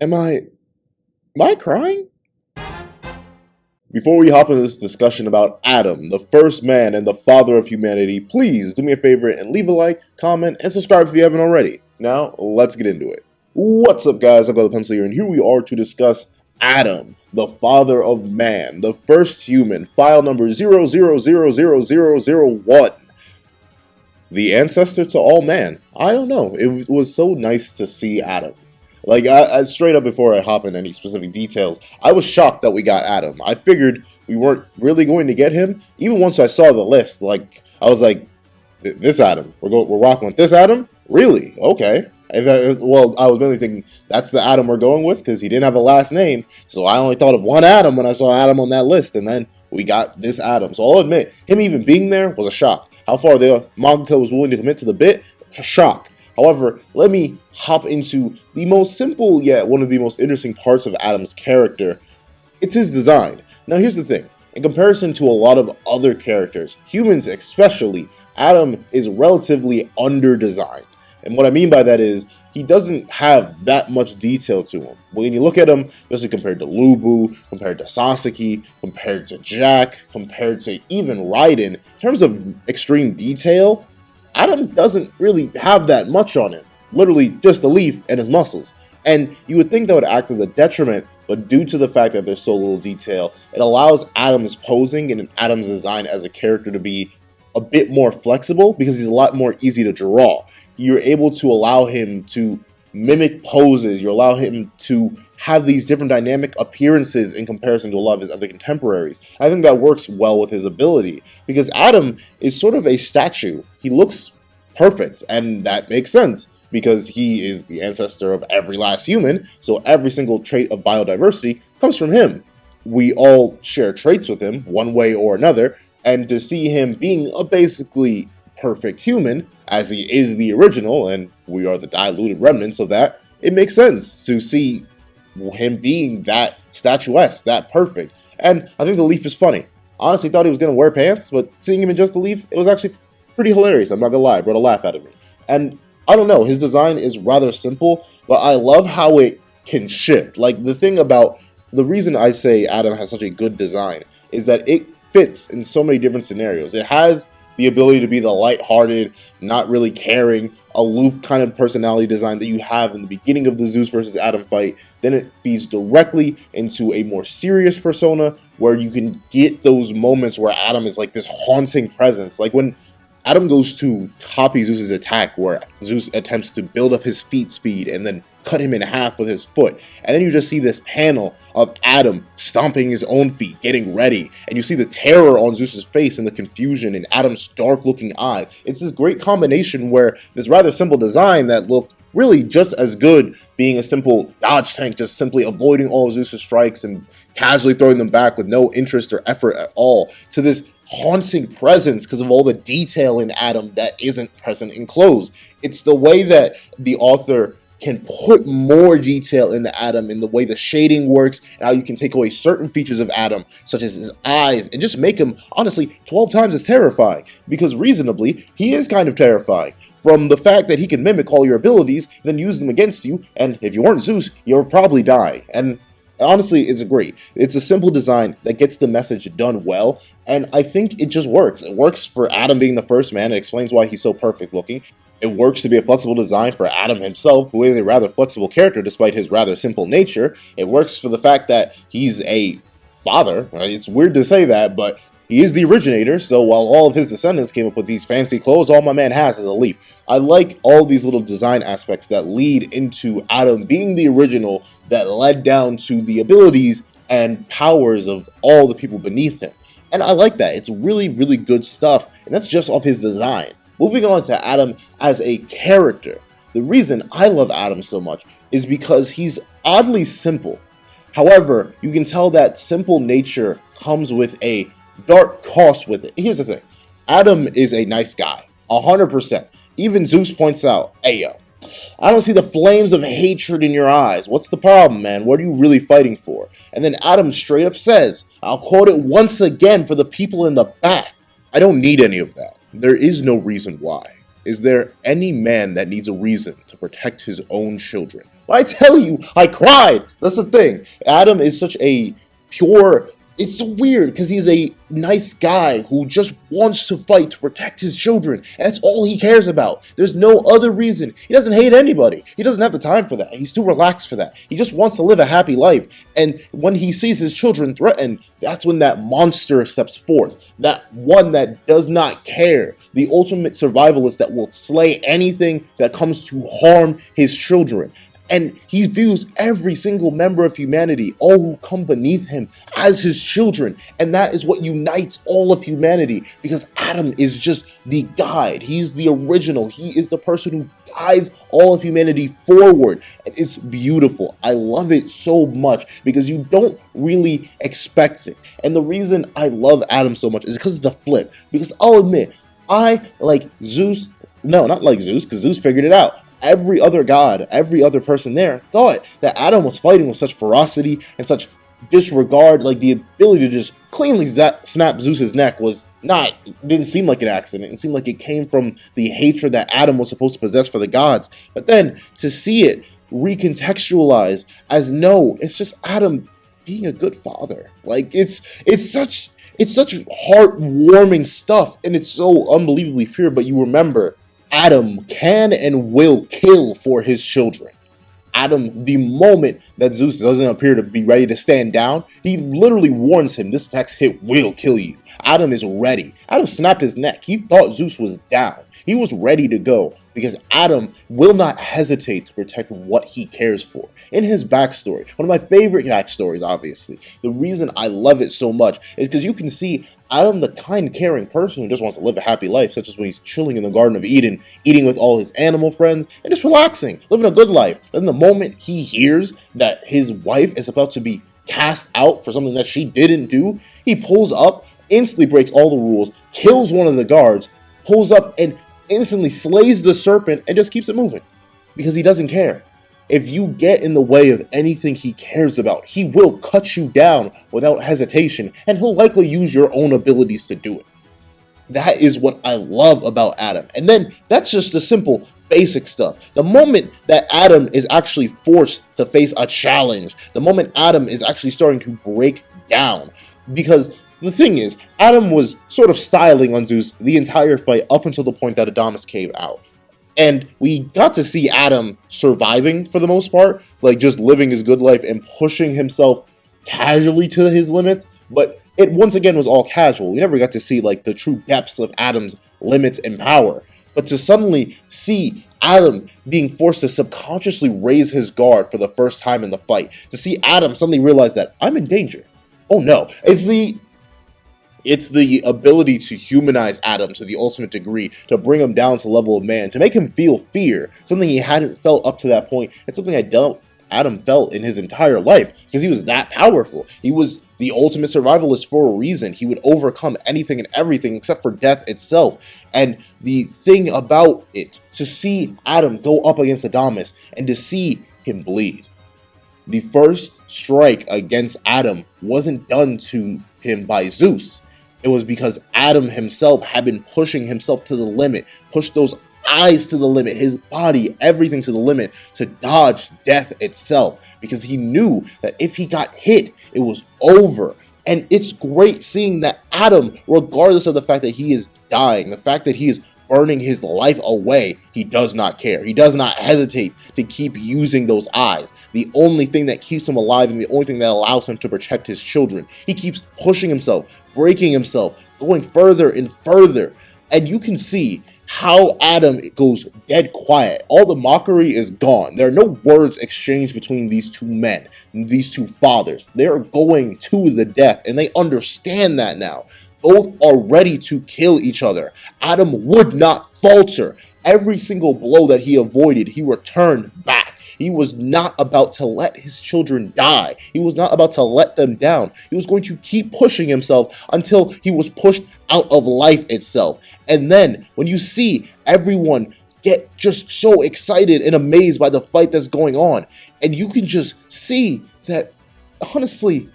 Am I crying? Before we hop into this discussion about Adam, the first man and the father of humanity, please do me a favor and leave a like, comment, and subscribe if you haven't already. Now, let's get into it. What's up, guys? I've got the pencil here, and here we are to discuss Adam, the father of man, the first human, file number 00000001. The ancestor to all man. I don't know. It was so nice to see Adam. Like, I straight up before I hop into any specific details, I was shocked that we got Adam. I figured we weren't really going to get him. Even once I saw the list, like, I was like, this Adam. We're rocking with this Adam? Really? Okay. Well, I was really thinking that's the Adam we're going with because he didn't have a last name. So I only thought of one Adam when I saw Adam on that list. And then we got this Adam. So I'll admit, him even being there was a shock. How far the manga was willing to commit to the bit? A shock. However, let me hop into the most simple yet one of the most interesting parts of Adam's character. It's his design. Now here's the thing. In comparison to a lot of other characters, humans especially, Adam is relatively under-designed. And what I mean by that is, he doesn't have that much detail to him. When you look at him, especially compared to Lubu, compared to Sasaki, compared to Jack, compared to even Raiden, in terms of extreme detail, Adam doesn't really have that much on him. Literally just a leaf and his muscles. And you would think that would act as a detriment, but due to the fact that there's so little detail, it allows Adam's posing and Adam's design as a character to be a bit more flexible because he's a lot more easy to draw. You're able to allow him to mimic poses, you allow him to have these different dynamic appearances in comparison to a lot of his other contemporaries. I think that works well with his ability, because Adam is sort of a statue. He looks perfect, and that makes sense, because he is the ancestor of every last human, so every single trait of biodiversity comes from him. We all share traits with him, one way or another, and to see him being a basically perfect human, as he is the original, and we are the diluted remnants of that, it makes sense to see him being that statuesque, that perfect. And I think the leaf is funny. Honestly thought he was going to wear pants, but seeing him in just the leaf, it was actually pretty hilarious. I'm not going to lie, it brought a laugh out of me. And I don't know, his design is rather simple, but I love how it can shift. Like, the reason I say Adam has such a good design is that it fits in so many different scenarios. It has the ability to be the lighthearted, not really caring, aloof kind of personality design that you have in the beginning of the Zeus versus Adam fight. Then it feeds directly into a more serious persona where you can get those moments where Adam is like this haunting presence. Like when Adam goes to copy Zeus's attack, where Zeus attempts to build up his feet speed and then cut him in half with his foot. And then you just see this panel of Adam stomping his own feet, getting ready. And you see the terror on Zeus's face and the confusion in Adam's dark looking eyes. It's this great combination where this rather simple design that looked really just as good being a simple dodge tank, just simply avoiding all of Zeus's strikes and casually throwing them back with no interest or effort at all, to this haunting presence because of all the detail in Adam that isn't present in clothes. It's the way that the author can put more detail into Adam in the way the shading works, and how you can take away certain features of Adam, such as his eyes, and just make him, honestly, 12 times as terrifying. Because reasonably, he is kind of terrifying. From the fact that he can mimic all your abilities, then use them against you, and if you weren't Zeus, you'll probably die. And honestly, it's great. It's a simple design that gets the message done well, and I think it just works. It works for Adam being the first man. It explains why he's so perfect looking. It works to be a flexible design for Adam himself, who is a rather flexible character despite his rather simple nature. It works for the fact that he's a father. It's weird to say that, but he is the originator, so while all of his descendants came up with these fancy clothes, all my man has is a leaf. I like all these little design aspects that lead into Adam being the original, that led down to the abilities and powers of all the people beneath him. And I like that. It's really, really good stuff, and that's just off his design. Moving on to Adam as a character. The reason I love Adam so much is because he's oddly simple. However, you can tell that simple nature comes with a dark cost with it. Here's the thing. Adam is a nice guy. 100%. Even Zeus points out, hey yo, I don't see the flames of hatred in your eyes. What's the problem, man? What are you really fighting for? And then Adam straight up says, I'll quote it once again for the people in the back. I don't need any of that. There is no reason why. Is there any man that needs a reason to protect his own children? But I tell you, I cried. That's the thing. Adam is such a pure. It's so weird because he's a nice guy who just wants to fight to protect his children. And that's all he cares about. There's no other reason. He doesn't hate anybody. He doesn't have the time for that. He's too relaxed for that. He just wants to live a happy life. And when he sees his children threatened, that's when that monster steps forth. That one that does not care. The ultimate survivalist that will slay anything that comes to harm his children. And he views every single member of humanity, all who come beneath him, as his children. And that is what unites all of humanity, because Adam is just the guide. He's the original. He is the person who guides all of humanity forward. And it's beautiful. I love it so much because you don't really expect it. And the reason I love Adam so much is because of the flip. Because I'll admit, I like Zeus. No, not like Zeus, because Zeus figured it out. Every other god, every other person there thought that Adam was fighting with such ferocity and such disregard, like the ability to just cleanly snap Zeus's neck didn't seem like an accident. It seemed like it came from the hatred that Adam was supposed to possess for the gods. But then to see it recontextualized as no, it's just Adam being a good father. Like it's such heartwarming stuff, and it's so unbelievably pure. But you remember, Adam can and will kill for his children. Adam, the moment that Zeus doesn't appear to be ready to stand down, he literally warns him, this next hit will kill you. Adam is ready. Adam snapped his neck. He thought Zeus was down. He was ready to go because Adam will not hesitate to protect what he cares for. In his backstory, one of my favorite backstories, obviously, the reason I love it so much is because you can see Adam, the kind, caring person who just wants to live a happy life, such as when he's chilling in the Garden of Eden, eating with all his animal friends, and just relaxing, living a good life. Then the moment he hears that his wife is about to be cast out for something that she didn't do, he pulls up, instantly breaks all the rules, kills one of the guards, pulls up and instantly slays the serpent and just keeps it moving. Because he doesn't care. If you get in the way of anything he cares about, he will cut you down without hesitation, and he'll likely use your own abilities to do it. That is what I love about Adam. And then that's just the simple, basic stuff. The moment that Adam is actually forced to face a challenge, the moment Adam is actually starting to break down, because the thing is, Adam was sort of styling on Zeus the entire fight up until the point that Adonis came out. And we got to see Adam surviving for the most part, like just living his good life and pushing himself casually to his limits. But it once again was all casual. We never got to see like the true depths of Adam's limits and power. But to suddenly see Adam being forced to subconsciously raise his guard for the first time in the fight, to see Adam suddenly realize that I'm in danger. Oh no, it's the ability to humanize Adam to the ultimate degree, to bring him down to the level of man, to make him feel fear, something he hadn't felt up to that point, and something Adam felt in his entire life, because he was that powerful. He was the ultimate survivalist for a reason. He would overcome anything and everything except for death itself. And the thing about it, to see Adam go up against Adonis and to see him bleed. The first strike against Adam wasn't done to him by Zeus. It was because Adam himself had been pushing himself to the limit, pushed those eyes to the limit, his body, everything to the limit, to dodge death itself, because he knew that if he got hit, it was over. And it's great seeing that Adam, regardless of the fact that he is dying, the fact that he is burning his life away, he does not care. He does not hesitate to keep using those eyes. The only thing that keeps him alive and the only thing that allows him to protect his children. He keeps pushing himself, breaking himself, going further and further. And you can see how Adam goes dead quiet. All the mockery is gone. There are no words exchanged between these two men, these two fathers. They are going to the death, and they understand that now. Both are ready to kill each other. Adam would not falter. Every single blow that he avoided, he returned back. He was not about to let his children die. He was not about to let them down. He was going to keep pushing himself until he was pushed out of life itself. And then when you see everyone get just so excited and amazed by the fight that's going on, and you can just see that, honestly,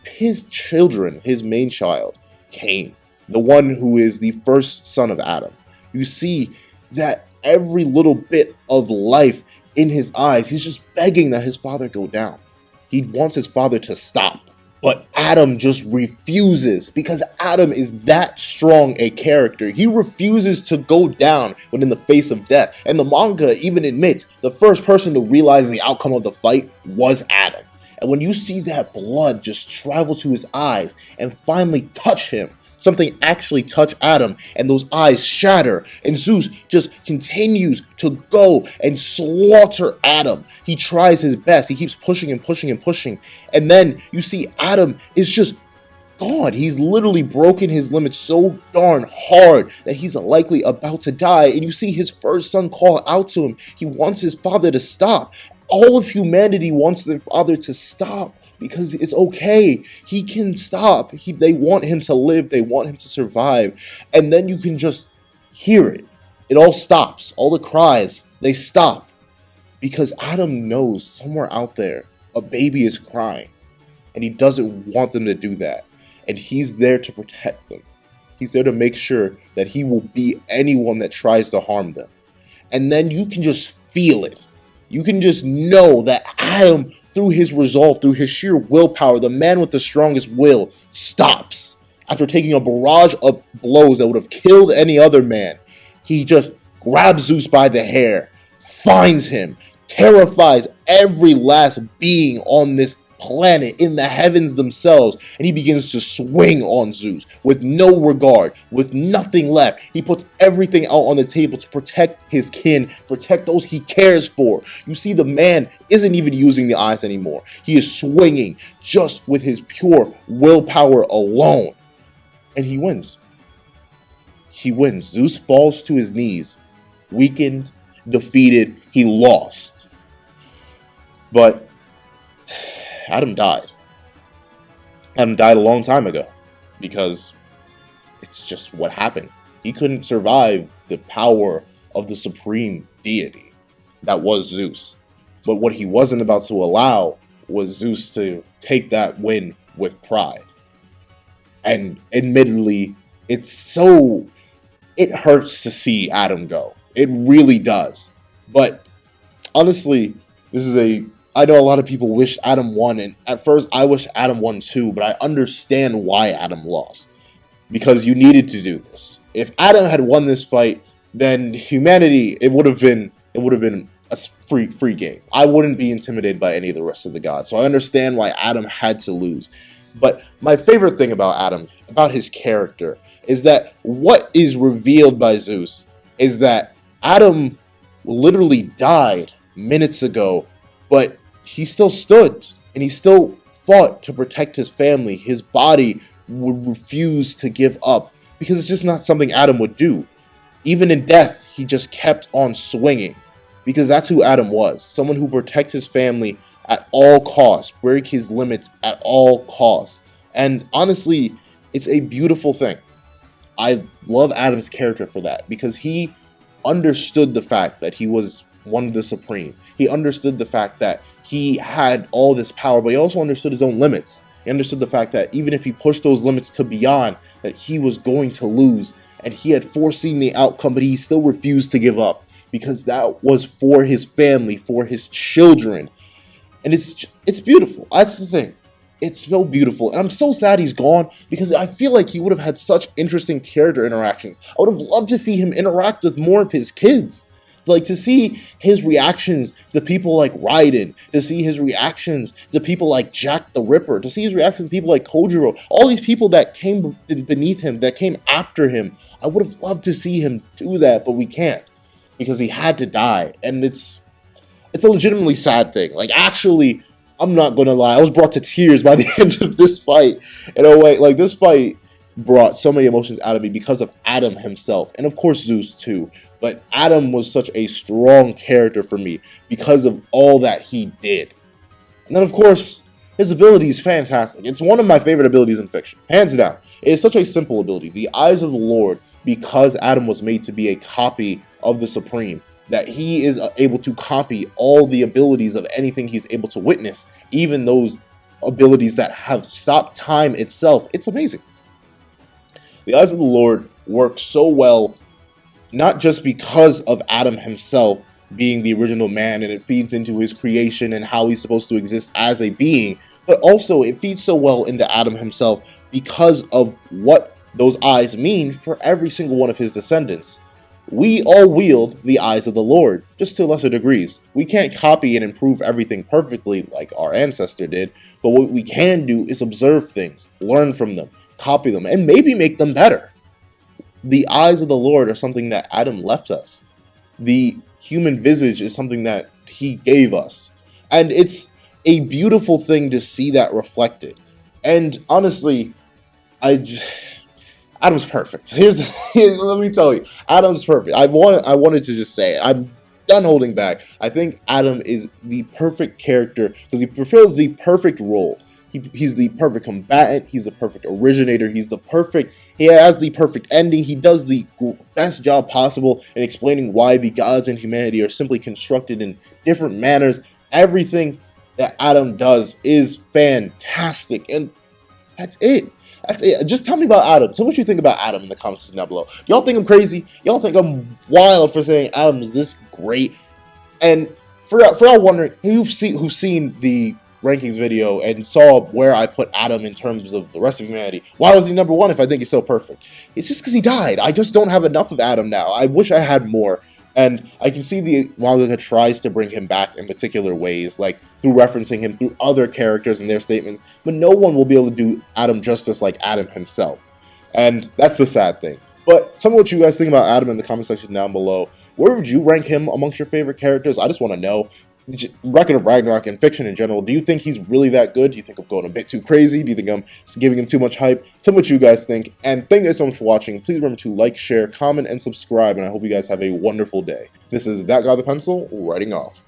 his children, his main child, Cain, the one who is the first son of Adam, you see that every little bit of life in his eyes. He's just begging that his father go down. He wants his father to stop. But Adam just refuses, because Adam is that strong a character. He refuses to go down when in the face of death. And the manga even admits the first person to realize the outcome of the fight was Adam. And when you see that blood just travel to his eyes and finally touch him, something actually touch Adam, and those eyes shatter, and Zeus just continues to go and slaughter Adam. He tries his best. He keeps pushing and pushing and pushing. And then you see Adam is just gone. He's literally broken his limits so darn hard that he's likely about to die. And you see his first son call out to him. He wants his father to stop. All of humanity wants their father to stop, because it's okay. He can stop. They want him to live. They want him to survive. And then you can just hear it. It all stops. All the cries, they stop. Because Adam knows somewhere out there a baby is crying. And he doesn't want them to do that. And he's there to protect them. He's there to make sure that he will beat anyone that tries to harm them. And then you can just feel it. You can just know that Adam, through his resolve, through his sheer willpower, the man with the strongest will, stops. After taking a barrage of blows that would have killed any other man, he just grabs Zeus by the hair, finds him, terrifies every last being on this planet, in the heavens themselves, and he begins to swing on Zeus with no regard, with nothing left. He puts everything out on the table to protect his kin, protect those he cares for. You see, the man isn't even using the eyes anymore. He is swinging just with his pure willpower alone, and he wins. He wins. Zeus falls to his knees, weakened, defeated. He lost. But Adam died. Adam died a long time ago, because it's just what happened. He couldn't survive the power of the supreme deity that was Zeus. But what he wasn't about to allow was Zeus to take that win with pride. And admittedly, it hurts to see Adam go. It really does. But honestly, I know a lot of people wish Adam won, and at first I wish Adam won too, but I understand why Adam lost. Because you needed to do this. If Adam had won this fight, then humanity, it would have been a free game. I wouldn't be intimidated by any of the rest of the gods. So I understand why Adam had to lose. But my favorite thing about Adam, about his character, is that what is revealed by Zeus is that Adam literally died minutes ago, but he still stood, and he still fought to protect his family. His body would refuse to give up, because it's just not something Adam would do. Even in death, he just kept on swinging, because that's who Adam was. Someone who protects his family at all costs, break his limits at all costs. And honestly, it's a beautiful thing. I love Adam's character for that, because he understood the fact that he was one of the supreme. He understood the fact that he had all this power, but he also understood his own limits. He understood the fact that even if he pushed those limits to beyond, that he was going to lose. And he had foreseen the outcome, but he still refused to give up, because that was for his family, for his children. And it's beautiful. That's the thing. It's so beautiful. And I'm so sad he's gone, because I feel like he would have had such interesting character interactions. I would have loved to see him interact with more of his kids. Like, to see his reactions to people like Raiden, to see his reactions to people like Jack the Ripper, to see his reactions to people like Kojiro, all these people that came beneath him, that came after him. I would have loved to see him do that, but we can't, because he had to die. And it's a legitimately sad thing. Like, actually, I'm not gonna lie, I was brought to tears by the end of this fight. In a way, like, this fight brought so many emotions out of me because of Adam himself, and of course Zeus too. But Adam was such a strong character for me because of all that he did. And then, of course, his ability is fantastic. It's one of my favorite abilities in fiction, hands down. It is such a simple ability. The eyes of the Lord, because Adam was made to be a copy of the Supreme, that he is able to copy all the abilities of anything he's able to witness, even those abilities that have stopped time itself. It's amazing. The eyes of the Lord work so well, not just because of Adam himself, being the original man, and it feeds into his creation and how he's supposed to exist as a being. But also, it feeds so well into Adam himself because of what those eyes mean for every single one of his descendants. We all wield the eyes of the Lord, just to lesser degrees. We can't copy and improve everything perfectly like our ancestor did, but what we can do is observe things, learn from them, copy them, and maybe make them better. The eyes of the Lord are something that Adam left us. The human visage is something that he gave us. And it's a beautiful thing to see that reflected. And honestly, Adam's perfect. Let me tell you, Adam's perfect. I wanted to just say it. I'm done holding back. I think Adam is the perfect character because he fulfills the perfect role. He's the perfect combatant. He's the perfect originator. He has the perfect ending. He does the best job possible in explaining why the gods and humanity are simply constructed in different manners. Everything that Adam does is fantastic, and that's it. That's it. Just tell me about Adam. Tell me what you think about Adam in the comments section down below. Y'all think I'm crazy? Y'all think I'm wild for saying Adam is this great? And for y'all wondering, who've seen the rankings video and saw where I put Adam in terms of the rest of humanity, why was he number one if I think he's so perfect? It's just because he died. I just don't have enough of Adam now. I wish I had more. And I can see the manga tries to bring him back in particular ways, like through referencing him through other characters and their statements, but no one will be able to do Adam justice like Adam himself. And that's the sad thing. But tell me what you guys think about Adam in the comment section down below. Where would you rank him amongst your favorite characters? I just want to know. Record of Ragnarok and fiction in general, do you think he's really that good? Do you think I'm going a bit too crazy? Do you think I'm giving him too much hype? Tell me what you guys think, and thank you guys so much for watching. Please remember to like, share, comment, and subscribe, and I hope you guys have a wonderful day. This is That Guy with the Pencil, writing off.